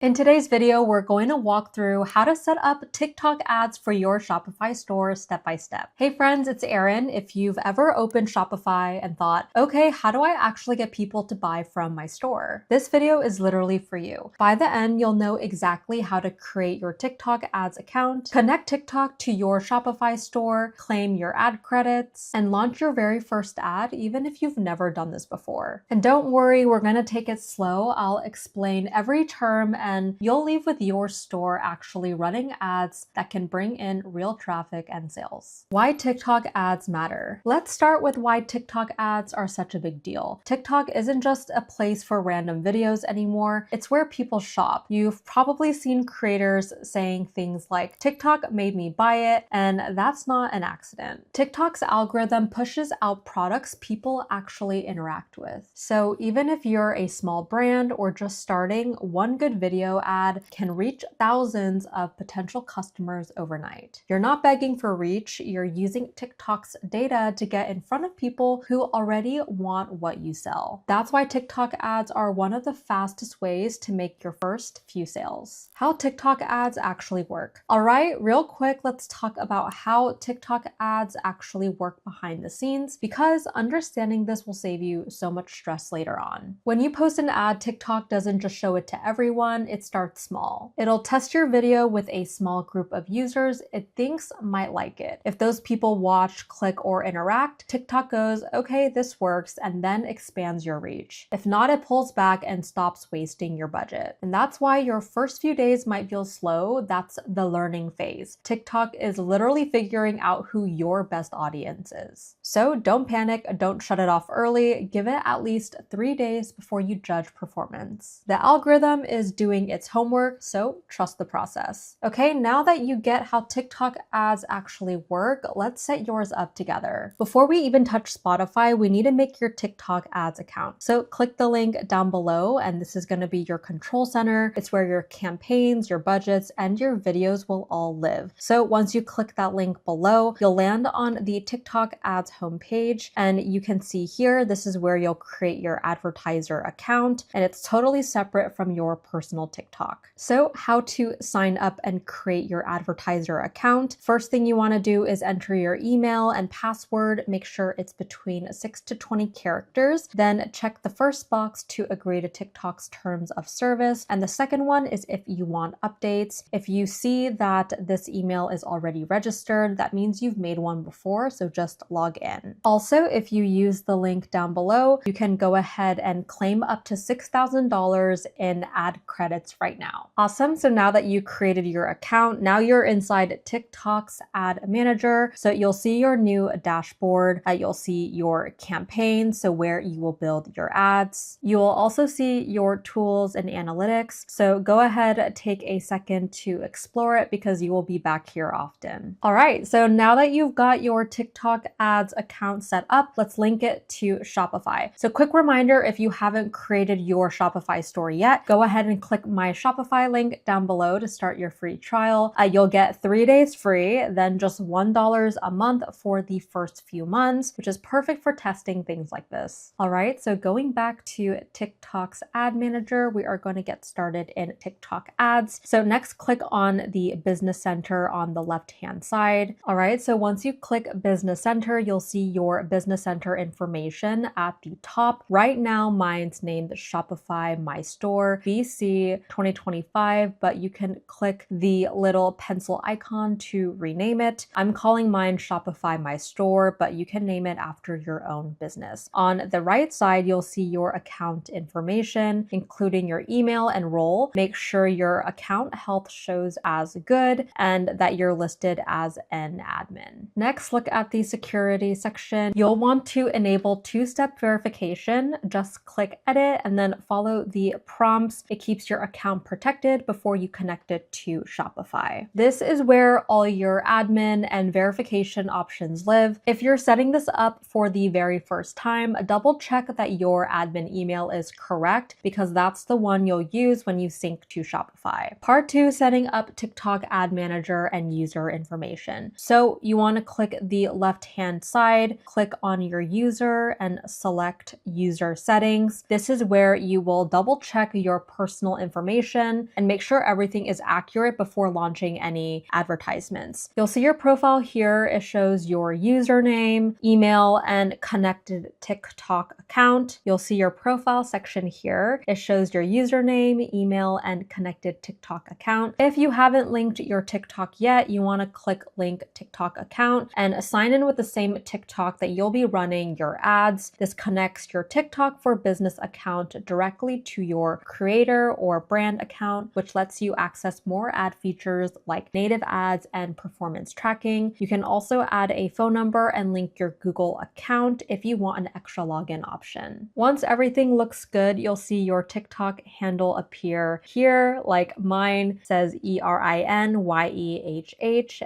In today's video, we're going to walk through how to set up TikTok ads for your Shopify store step by step. Hey friends, it's Erin. If you've ever opened Shopify and thought, okay, how do I actually get people to buy from my store? This video is literally for you. By the end, you'll know exactly how to create your TikTok ads account, connect TikTok to your Shopify store, claim your ad credits, and launch your very first ad, even if you've never done this before. And don't worry, we're going to take it slow. I'll explain every term and you'll leave with your store actually running ads that can bring in real traffic and sales. Why TikTok ads matter. Let's start with why TikTok ads are such a big deal. TikTok isn't just a place for random videos anymore, it's where people shop. You've probably seen creators saying things like, TikTok made me buy it, and that's not an accident. TikTok's algorithm pushes out products people actually interact with. So even if you're a small brand or just starting, one good video ad can reach thousands of potential customers overnight. You're not begging for reach, you're using TikTok's data to get in front of people who already want what you sell. That's why TikTok ads are one of the fastest ways to make your first few sales. How TikTok ads actually work. All right, real quick, let's talk about how TikTok ads actually work behind the scenes, because understanding this will save you so much stress later on. When you post an ad, TikTok doesn't just show it to everyone, it starts small. It'll test your video with a small group of users it thinks might like it. If those people watch, click, or interact, TikTok goes, okay, this works, and then expands your reach. If not, it pulls back and stops wasting your budget. And that's why your first few days might feel slow. That's the learning phase. TikTok is literally figuring out who your best audience is. So don't panic, don't shut it off early, give it at least 3 days before you judge performance. The algorithm is doing its homework, so trust the process. Okay, now that you get how TikTok ads actually work, let's set yours up together. Before we even touch Spotify, we need to make your TikTok ads account. So click the link down below, and this is going to be your control center. It's where your campaigns, your budgets, and your videos will all live. So once you click that link below, you'll land on the TikTok ads homepage, and you can see here, this is where you'll create your advertiser account, and it's totally separate from your personal TikTok. So how to sign up and create your advertiser account. First thing you want to do is enter your email and password. Make sure it's between 6 to 20 characters. Then check the first box to agree to TikTok's terms of service. And the second one is if you want updates. If you see that this email is already registered, that means you've made one before, so just log in. Also, if you use the link down below, you can go ahead and claim up to $6,000 in ad credits right now. Awesome. So now that you created your account, now you're inside TikTok's ad manager. So you'll see your new dashboard. You'll see your campaign, so where you will build your ads. You will also see your tools and analytics. So go ahead, take a second to explore it because you will be back here often. All right. So now that you've got your TikTok ads account set up, let's link it to Shopify. So quick reminder, if you haven't created your Shopify store yet, go ahead and click my Shopify link down below to start your free trial. You'll get 3 days free, then just $1 a month for the first few months, which is perfect for testing things like this. All right, so going back to TikTok's ad manager, we are going to get started in TikTok ads. So next, click on the business center on the left-hand side. All right, so once you click business center, you'll see your business center information at the top. Right now, mine's named Shopify My Store BC 2025, but you can click the little pencil icon to rename it. I'm calling mine Shopify My Store, but you can name it after your own business. On the right side, you'll see your account information, including your email and role. Make sure your account health shows as good and that you're listed as an admin. Next, look at the security section. You'll want to enable two-step verification. Just click edit and then follow the prompts. It keeps your account protected before you connect it to Shopify. This is where all your admin and verification options live. If you're setting this up for the very first time, double check that your admin email is correct because that's the one you'll use when you sync to Shopify. Part 2, setting up TikTok ad manager and user information. So you want to click the left-hand side, click on your user and select user settings. This is where you will double check your personal information information and make sure everything is accurate before launching any advertisements. You'll see your profile here. It shows your username, email, and connected TikTok account. You'll see your profile section here. It shows your username, email, and connected TikTok account. If you haven't linked your TikTok yet, you want to click link TikTok account and sign in with the same TikTok that you'll be running your ads. This connects your TikTok for Business account directly to your creator or brand account, which lets you access more ad features like native ads and performance tracking. You can also add a phone number and link your Google account if you want an extra login option. Once everything looks good, you'll see your TikTok handle appear here, like mine says ERINYEHH,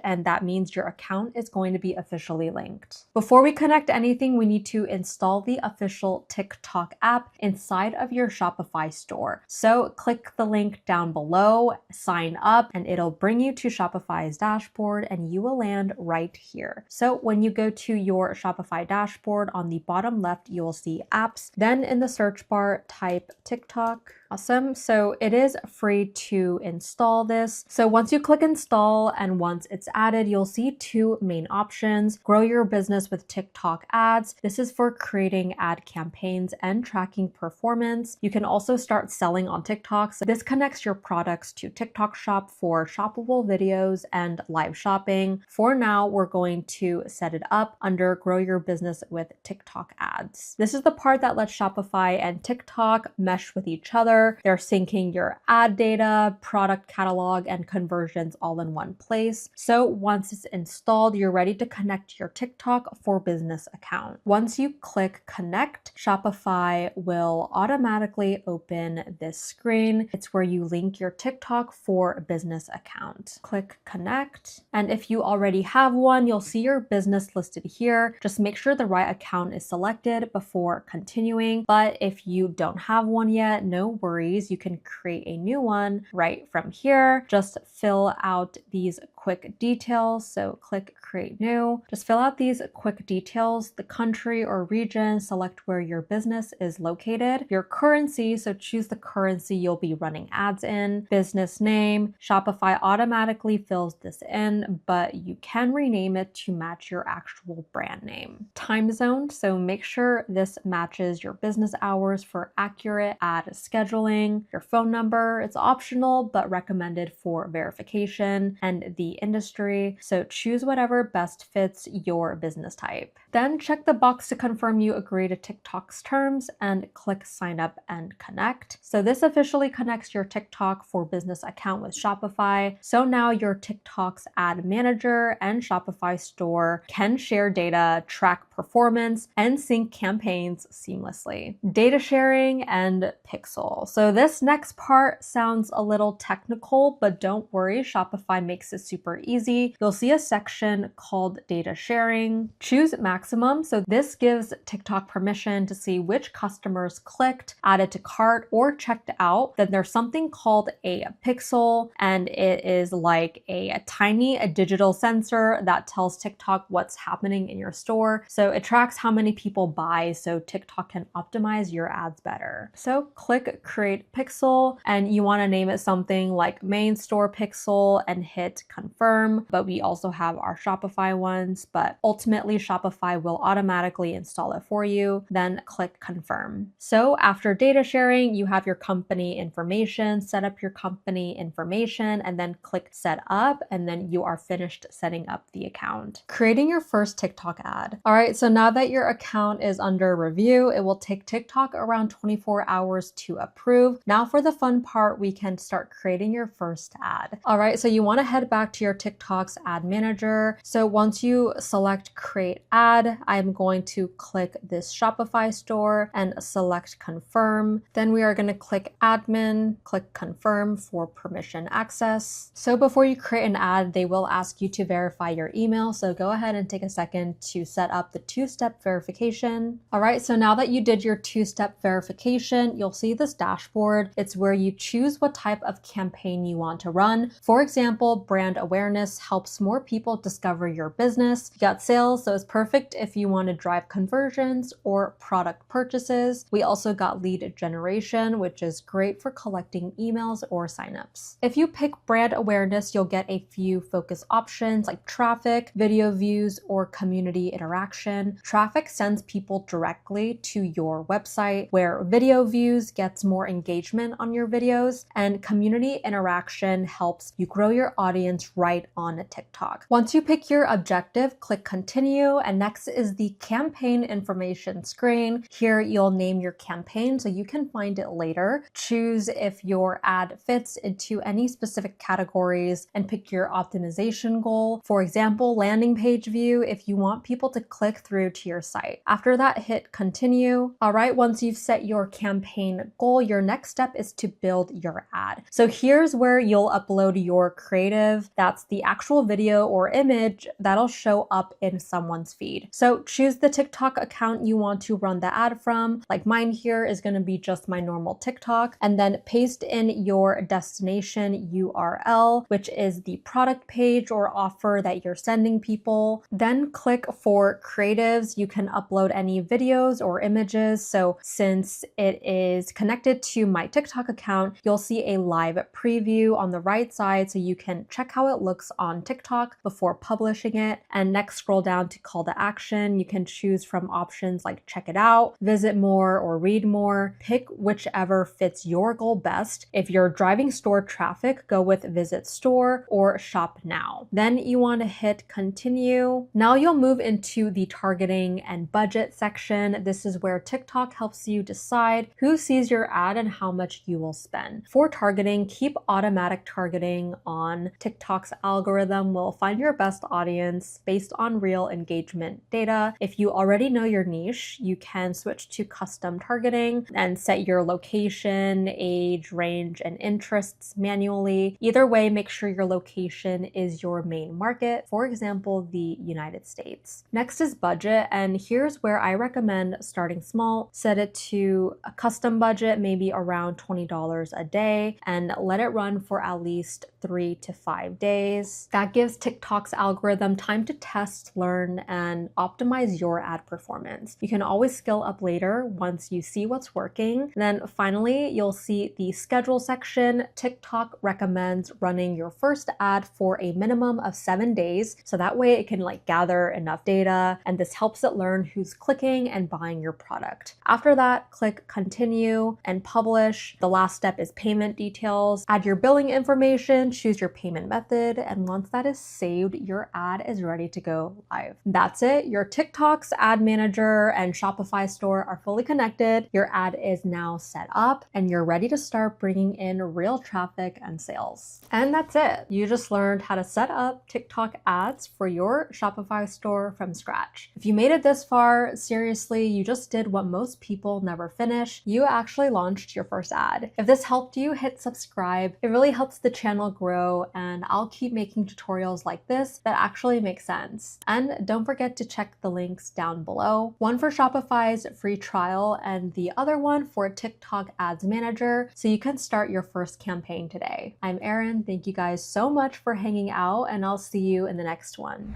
and that means your account is going to be officially linked. Before we connect anything, we need to install the official TikTok app inside of your Shopify store. So click the link down below, sign up, and it'll bring you to Shopify's dashboard and you will land right here. So when you go to your Shopify dashboard, on the bottom left, you will see apps. Then in the search bar, type TikTok. Awesome. So it is free to install this. So once you click install and once it's added, you'll see two main options. Grow your business with TikTok ads. This is for creating ad campaigns and tracking performance. You can also start selling on TikTok. So this connects your products to TikTok Shop for shoppable videos and live shopping. For now, we're going to set it up under Grow Your Business with TikTok ads. This is the part that lets Shopify and TikTok mesh with each other. They're syncing your ad data, product catalog, and conversions all in one place. So once it's installed, you're ready to connect your TikTok for Business account. Once you click connect, Shopify will automatically open this screen. It's where you link your TikTok for Business account. Click connect. And if you already have one, you'll see your business listed here. Just make sure the right account is selected before continuing. But if you don't have one yet, no worries. You can create a new one right from here. Just fill out these quick details. So click create new. Just fill out these quick details, the country or region, select where your business is located, your currency. So choose the currency you'll be running ads in, business name. Shopify automatically fills this in, but you can rename it to match your actual brand name. Time zone. So make sure this matches your business hours for accurate ad scheduling. Your phone number, it's optional, but recommended for verification, and the industry. So choose whatever best fits your business type. Then check the box to confirm you agree to TikTok's terms and click sign up and connect. So this officially connects your TikTok for Business account with Shopify. So now your TikTok's ad manager and Shopify store can share data, track performance, and sync campaigns seamlessly. Data sharing and pixel. So this next part sounds a little technical, but don't worry, Shopify makes it super easy. You'll see a section called data sharing. Choose maximum. So this gives TikTok permission to see which customers clicked, added to cart, or checked out. Then there's something called a pixel, and it is like a tiny digital sensor that tells TikTok what's happening in your store. So it tracks how many people buy, so TikTok can optimize your ads better. So click create pixel, and you want to name it something like main store pixel and hit confirm. But we also have our Shopify ones, but ultimately Shopify will automatically install it for you. Then click confirm. So after data sharing, you have your company information, set up your company information, and then click set up, and then you are finished setting up the account. Creating your first TikTok ad. All right, so now that your account is under review, it will take TikTok around 24 hours to approve. Now for the fun part, we can start creating your first ad. All right, so you want to head back to your TikTok's ad manager. So once you select create ad, I'm going to click this Shopify store and select confirm. Then we are going to click admin, click confirm for permission access. So before you create an ad, they will ask you to verify your email. So go ahead and take a second to set up the two-step verification. All right, so now that you did your two-step verification, you'll see this dashboard. It's where you choose what type of campaign you want to run. For example, brand awareness awareness helps more people discover your business. You got sales, so it's perfect if you want to drive conversions or product purchases. We also got lead generation, which is great for collecting emails or signups. If you pick brand awareness, you'll get a few focus options like traffic, video views, or community interaction. Traffic sends people directly to your website, where video views gets more engagement on your videos, and community interaction helps you grow your audience right on TikTok. Once you pick your objective, click continue, and next is the campaign information screen. Here you'll name your campaign so you can find it later. Choose if your ad fits into any specific categories and pick your optimization goal. For example, landing page view if you want people to click through to your site. After that, hit continue. All right, once you've set your campaign goal, your next step is to build your ad. So here's where you'll upload your creative. That's the actual video or image that'll show up in someone's feed. So choose the TikTok account you want to run the ad from. Like mine here is going to be just my normal TikTok, and then paste in your destination URL, which is the product page or offer that you're sending people. Then click for creatives. You can upload any videos or images. So since it is connected to my TikTok account, you'll see a live preview on the right side so you can check how it looks on TikTok before publishing it. And next, scroll down to call to action. You can choose from options like check it out, visit more, or read more. Pick whichever fits your goal best. If you're driving store traffic, go with visit store or shop now. Then you want to hit continue. Now you'll move into the targeting and budget section. This is where TikTok helps you decide who sees your ad and how much you will spend. For targeting, keep automatic targeting on. TikTok's algorithm will find your best audience based on real engagement data. If you already know your niche, you can switch to custom targeting and set your location, age, range, and interests manually. Either way, make sure your location is your main market, for example, the United States. Next is budget, and here's where I recommend starting small. Set it to a custom budget, maybe around $20 a day, and let it run for at least 3 to 5 days. That gives TikTok's algorithm time to test, learn, and optimize your ad performance. You can always scale up later once you see what's working. Then finally, you'll see the schedule section. TikTok recommends running your first ad for a minimum of 7 days. So that way it can gather enough data, and this helps it learn who's clicking and buying your product. After that, click continue and publish. The last step is payment details. Add your billing information, choose your payment method, and once that is saved, your ad is ready to go live. That's it. Your TikTok's ad manager and Shopify store are fully connected. Your ad is now set up and you're ready to start bringing in real traffic and sales. And that's it. You just learned how to set up TikTok ads for your Shopify store from scratch. If you made it this far, seriously, you just did what most people never finish. You actually launched your first ad. If this helped you, hit subscribe. It really helps the channel grow, and I'll keep making tutorials like this that actually make sense. And don't forget to check the links down below. One for Shopify's free trial and the other one for TikTok Ads Manager, so you can start your first campaign today. I'm Erin. Thank you guys so much for hanging out, and I'll see you in the next one.